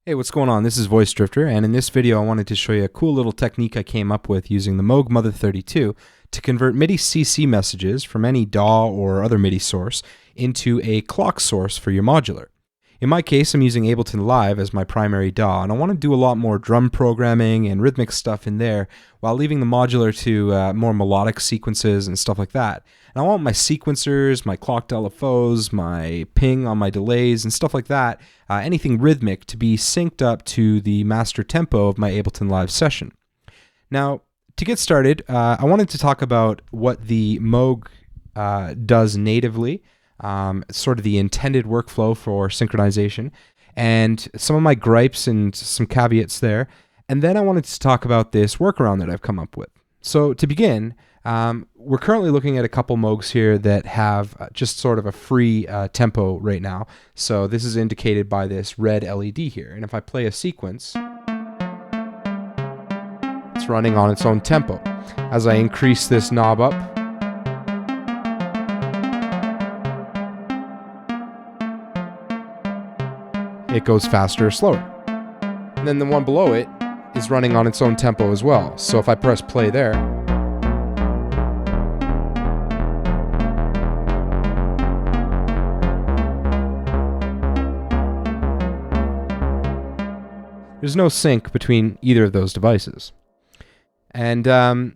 Hey, what's going on? This is Voice Drifter, and in this video I wanted to show you a cool little technique I came up with using the Moog Mother 32 to convert MIDI CC messages from any DAW or other MIDI source into a clock source for your modular. In my case, I'm using Ableton Live as my primary DAW, and I want to do a lot more drum programming and rhythmic stuff in there while leaving the modular to more melodic sequences and stuff like that. And I want my sequencers, my clocked LFOs, my ping on my delays and stuff like that, anything rhythmic, to be synced up to the master tempo of my Ableton Live session. Now, to get started, I wanted to talk about what the Moog does natively, sort of the intended workflow for synchronization, and some of my gripes and some caveats there. And then I wanted to talk about this workaround that I've come up with. So to begin, we're currently looking at a couple Moogs here that have just sort of a free tempo right now. So this is indicated by this red LED here. And if I play a sequence, it's running on its own tempo. As I increase this knob up, it goes faster or slower. And then the one below it is running on its own tempo as well. So if I press play there, there's no sync between either of those devices. And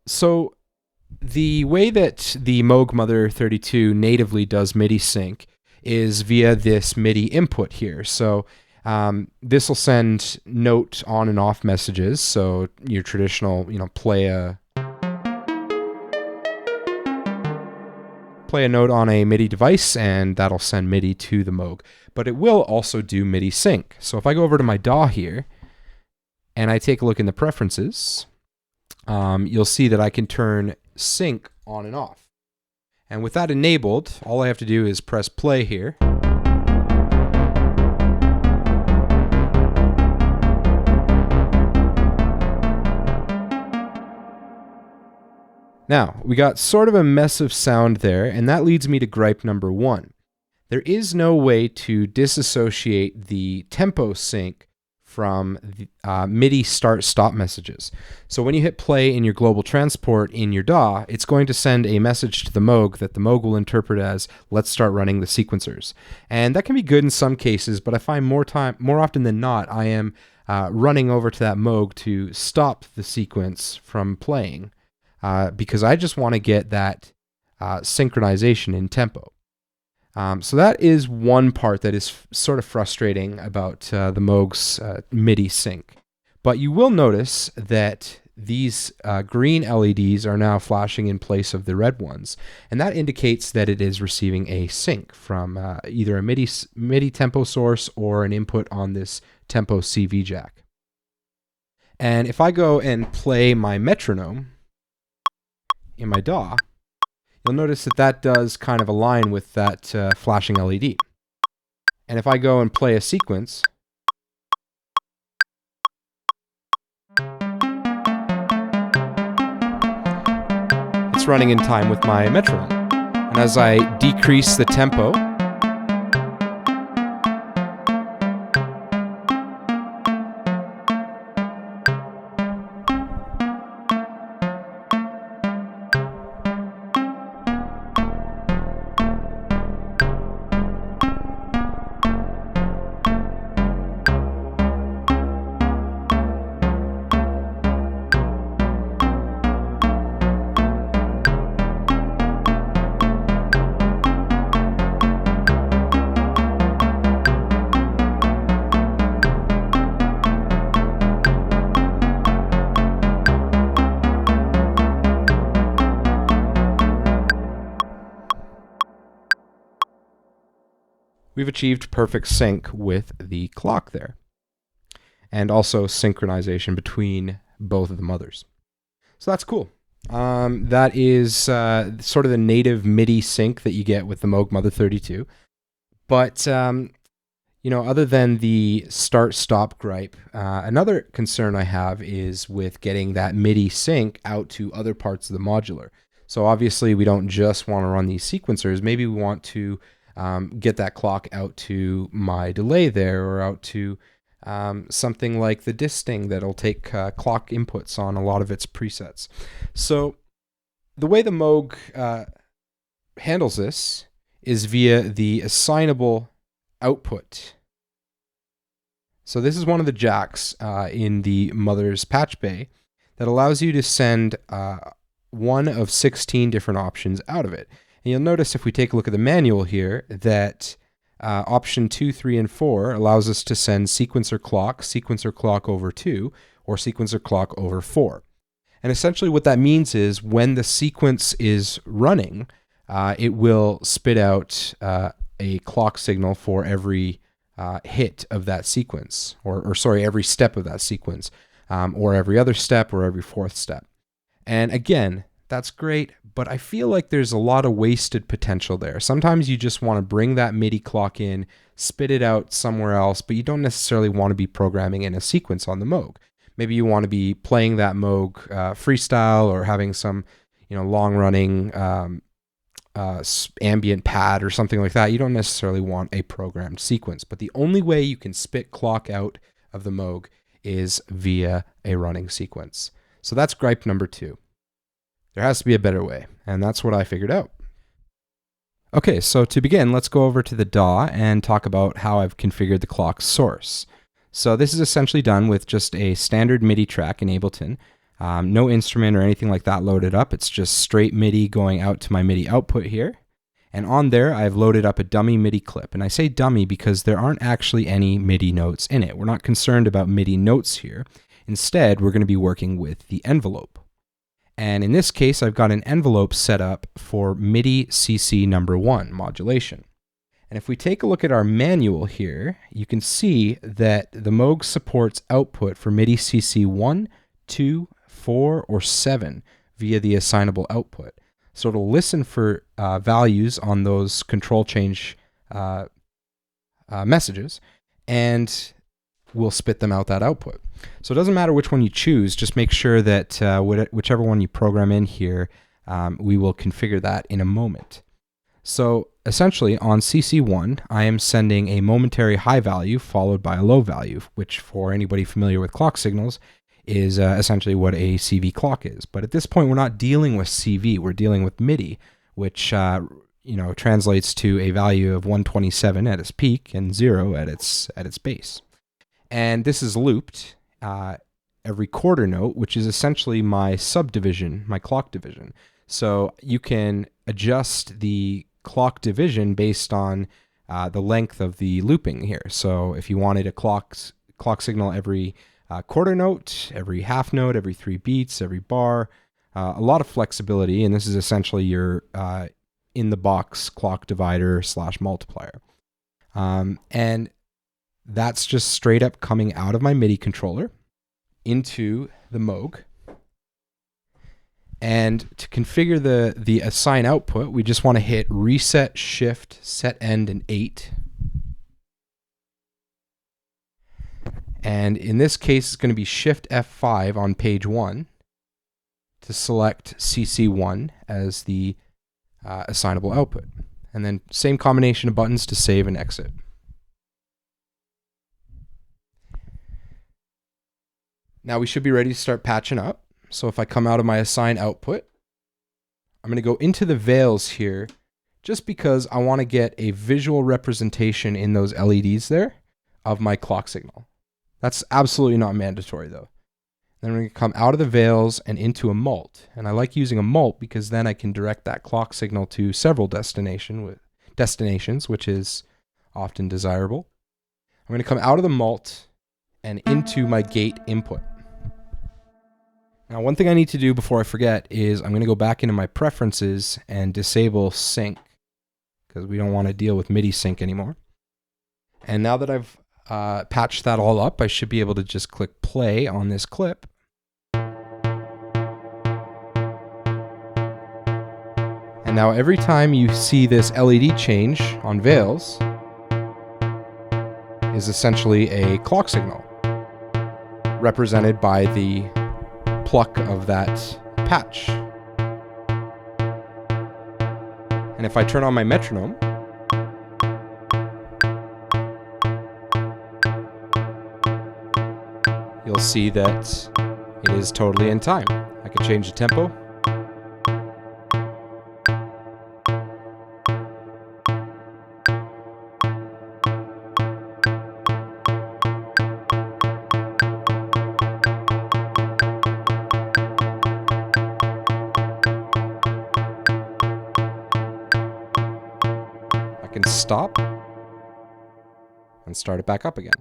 so the way that the Moog Mother 32 natively does MIDI sync is via this MIDI input here. So this will send note on and off messages. So your traditional, play a note on a MIDI device, and that'll send MIDI to the Moog. But it will also do MIDI sync. So if I go over to my DAW here, and I take a look in the preferences, you'll see that I can turn sync on and off. And with that enabled, all I have to do is press play here. Now, we got sort of a mess of sound there, and that leads me to gripe number one. There is no way to disassociate the tempo sync from the MIDI start-stop messages. So when you hit play in your global transport in your DAW, it's going to send a message to the Moog that the Moog will interpret as, let's start running the sequencers. And that can be good in some cases, but I find more often than not, I am running over to that Moog to stop the sequence from playing, because I just want to get that synchronization in tempo. So that is one part that is sort of frustrating about the Moog's MIDI sync. But you will notice that these green LEDs are now flashing in place of the red ones, and that indicates that it is receiving a sync from either a MIDI tempo source or an input on this tempo CV jack. And if I go and play my metronome in my DAW, you'll notice that that does kind of align with that flashing LED. And if I go and play a sequence, it's running in time with my metronome. And as I decrease the tempo, we've achieved perfect sync with the clock there, and also synchronization between both of the mothers. So that's cool. That is sort of the native MIDI sync that you get with the Moog Mother 32. But other than the start-stop gripe, another concern I have is with getting that MIDI sync out to other parts of the modular. So obviously we don't just want to run these sequencers. Maybe we want to get that clock out to my delay there, or out to something like the disting that'll take clock inputs on a lot of its presets. So the way the Moog handles this is via the assignable output. So this is one of the jacks in the Mother's patch bay that allows you to send one of 16 different options out of it. And you'll notice if we take a look at the manual here that option 2, 3, and 4 allows us to send sequencer clock over 2, or sequencer clock over 4. And essentially what that means is when the sequence is running, it will spit out a clock signal for every hit of that sequence, or sorry, every step of that sequence, or every other step, or every fourth step. And again, that's great, but I feel like there's a lot of wasted potential there. Sometimes you just want to bring that MIDI clock in, spit it out somewhere else, but you don't necessarily want to be programming in a sequence on the Moog. Maybe you want to be playing that Moog freestyle, or having some, long-running ambient pad or something like that. You don't necessarily want a programmed sequence, but the only way you can spit clock out of the Moog is via a running sequence. So that's gripe number 2. There has to be a better way, and that's what I figured out. Okay, so to begin, let's go over to the DAW and talk about how I've configured the clock source. So this is essentially done with just a standard MIDI track in Ableton. No instrument or anything like that loaded up. It's just straight MIDI going out to my MIDI output here. And on there, I've loaded up a dummy MIDI clip. And I say dummy because there aren't actually any MIDI notes in it. We're not concerned about MIDI notes here. Instead, we're going to be working with the envelope. And in this case, I've got an envelope set up for MIDI CC number 1, modulation. And if we take a look at our manual here, you can see that the Moog supports output for MIDI CC 1, 2, 4, or 7 via the assignable output. So it'll listen for values on those control change messages, and we'll spit them out that output. So it doesn't matter which one you choose, just make sure that whichever one you program in here, we will configure that in a moment. So essentially on CC1, I am sending a momentary high value followed by a low value, which for anybody familiar with clock signals is essentially what a CV clock is. But at this point, we're not dealing with CV, we're dealing with MIDI, which translates to a value of 127 at its peak and 0 at its base. And this is looped every quarter note, which is essentially my subdivision, my clock division. So you can adjust the clock division based on the length of the looping here. So if you wanted a clock signal every quarter note, every half note, every 3 beats, every bar, a lot of flexibility, and this is essentially your in-the-box clock divider / multiplier. And that's just straight up coming out of my MIDI controller into the Moog. And to configure the assign output, we just want to hit reset, shift, set end, and 8. And in this case, it's going to be shift F5 on page 1 to select CC1 as the assignable output. And then same combination of buttons to save and exit. Now we should be ready to start patching up. So if I come out of my assign output, I'm going to go into the veils here just because I want to get a visual representation in those LEDs there of my clock signal. That's absolutely not mandatory though. Then we're going to come out of the veils and into a mult. And I like using a mult because then I can direct that clock signal to several destinations, which is often desirable. I'm going to come out of the mult and into my gate input. Now, one thing I need to do before I forget is I'm going to go back into my preferences and disable sync because we don't want to deal with MIDI sync anymore. And now that I've patched that all up, I should be able to just click play on this clip. And now every time you see this LED change on veils is essentially a clock signal represented by the pluck of that patch. And if I turn on my metronome, you'll see that it is totally in time. I can change the tempo. I can stop and start it back up again.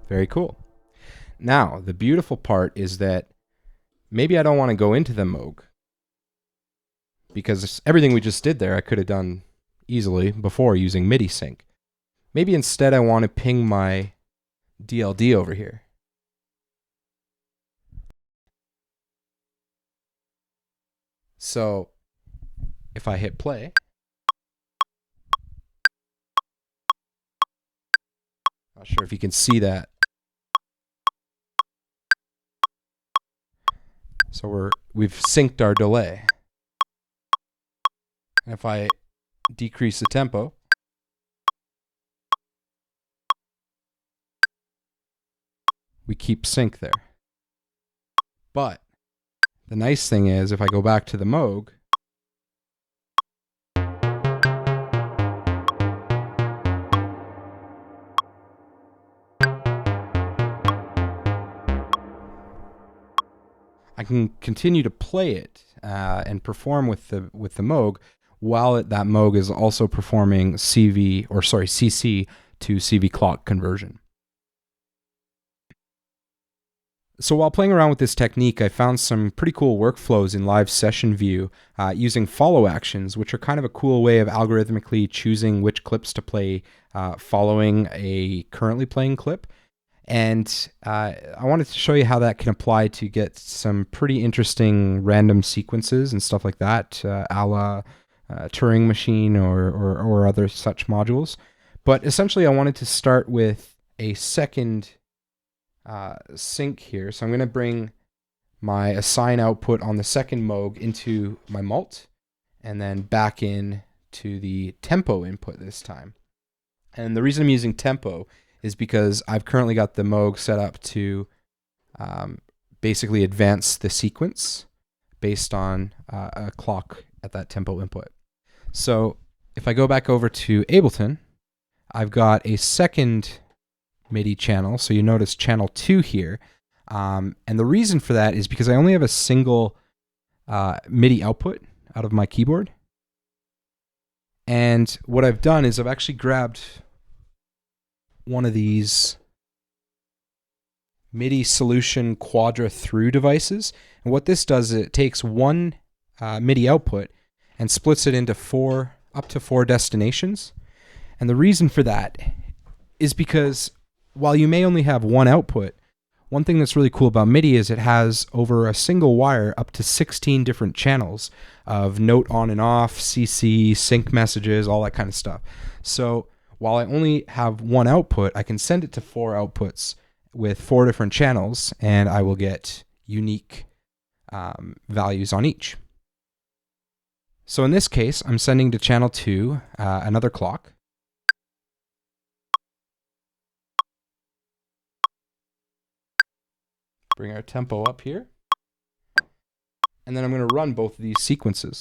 Very cool. Now, the beautiful part is that maybe I don't want to go into the Moog, because everything we just did there I could have done easily before using MIDI sync. Maybe instead I want to ping my DLD over here. So if I hit play, not sure if you can see that. So we've synced our delay. And if I decrease the tempo, we keep sync there. But the nice thing is, if I go back to the Moog, I can continue to play it and perform with the Moog, while that Moog is also performing CC to CV clock conversion. So while playing around with this technique, I found some pretty cool workflows in Live Session View using follow actions, which are kind of a cool way of algorithmically choosing which clips to play following a currently playing clip. And I wanted to show you how that can apply to get some pretty interesting random sequences and stuff like that, a la Turing Machine or other such modules. But essentially, I wanted to start with a second sync here. So I'm going to bring my assign output on the second Moog into my mult, and then back in to the tempo input this time. And the reason I'm using tempo is because I've currently got the Moog set up to basically advance the sequence based on a clock at that tempo input. So if I go back over to Ableton, I've got a second MIDI channel. So you notice channel 2 here. And the reason for that is because I only have a single MIDI output out of my keyboard. And what I've done is I've actually grabbed one of these MIDI Solution Quadra through devices. And what this does is it takes one MIDI output and splits it into up to four destinations. And the reason for that is because while you may only have one output, one thing that's really cool about MIDI is it has over a single wire up to 16 different channels of note on and off, CC, sync messages, all that kind of stuff. So while I only have one output, I can send it to four outputs with four different channels, and I will get unique values on each. So in this case, I'm sending to channel 2 another clock. Bring our tempo up here. And then I'm going to run both of these sequences.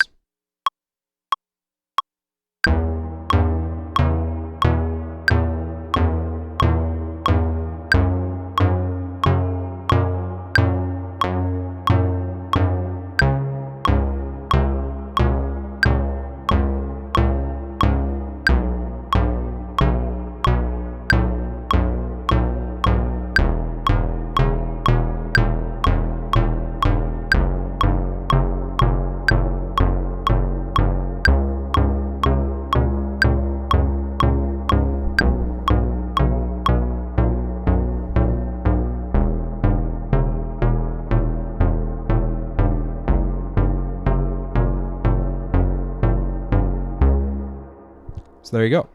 So there you go.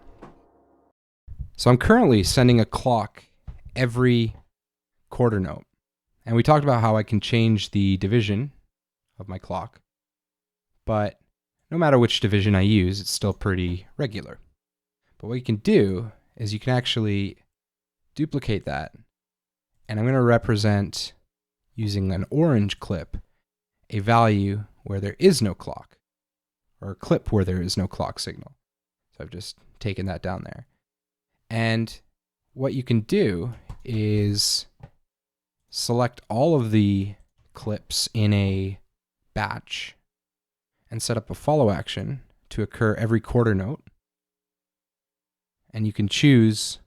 So I'm currently sending a clock every quarter note. And we talked about how I can change the division of my clock. But no matter which division I use, it's still pretty regular. But what you can do is you can actually duplicate that. And I'm going to represent, using an orange clip, a value where there is no clock, or a clip where there is no clock signal. So I've just taken that down there. And what you can do is select all of the clips in a batch and set up a follow action to occur every quarter note. And you can choose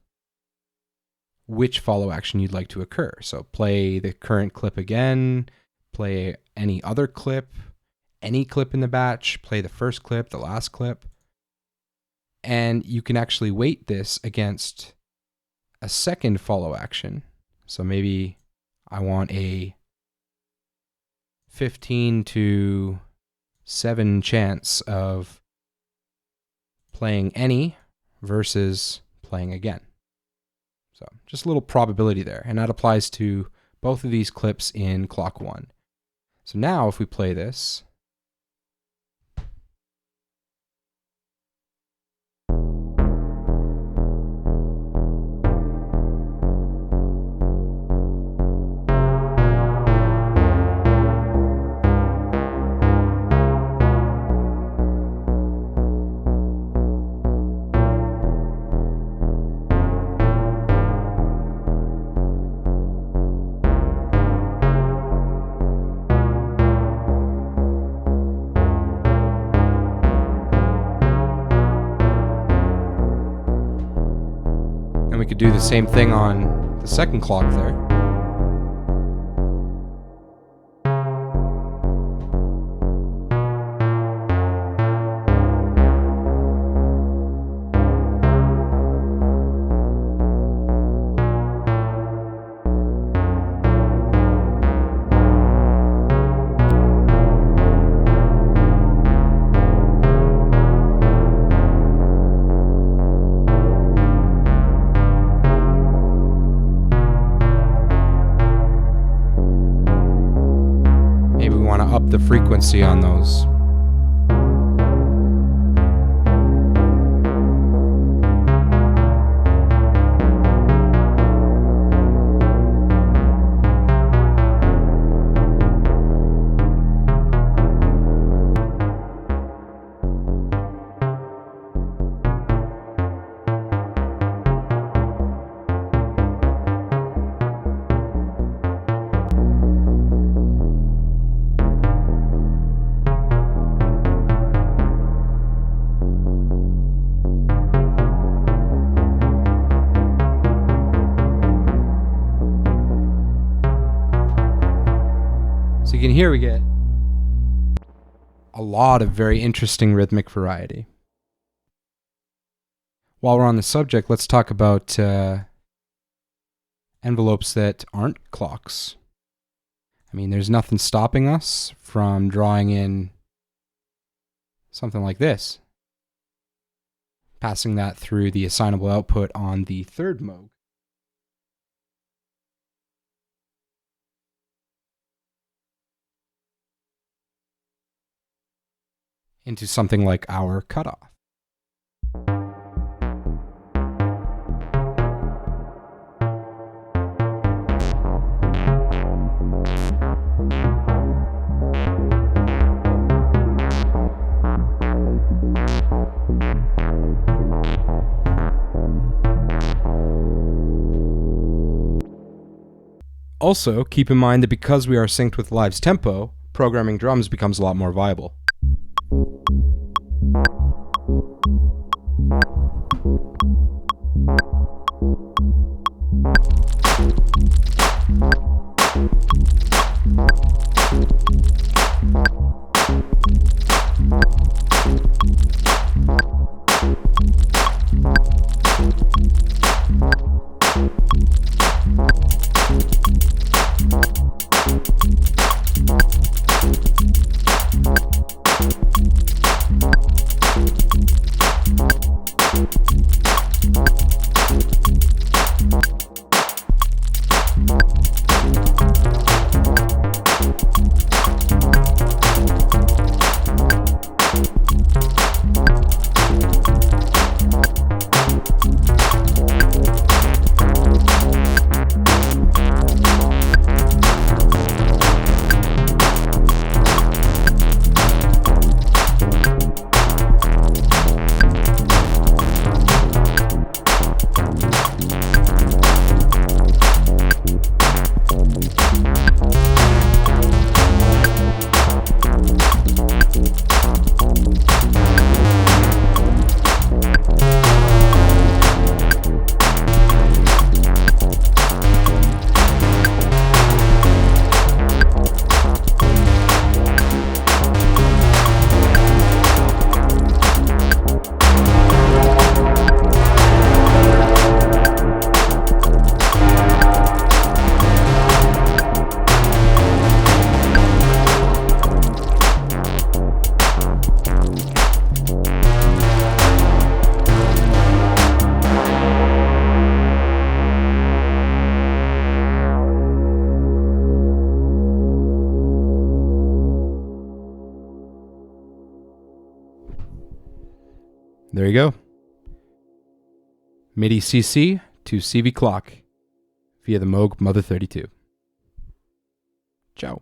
which follow action you'd like to occur. So play the current clip again, play any other clip, any clip in the batch, play the first clip, the last clip. And you can actually weight this against a second follow action. So maybe I want a 15 to 7 chance of playing any versus playing again. So just a little probability there. And that applies to both of these clips in clock 1. So now if we play this, and we could do the same thing on the second clock there. Up the frequency on those. So you can hear we get a lot of very interesting rhythmic variety. While we're on the subject, let's talk about envelopes that aren't clocks. I mean, there's nothing stopping us from drawing in something like this, passing that through the assignable output on the third Moog. Into something like our cutoff. Also, keep in mind that because we are synced with Live's tempo, programming drums becomes a lot more viable. There you go. MIDI CC to CV clock via the Moog Mother 32. Ciao.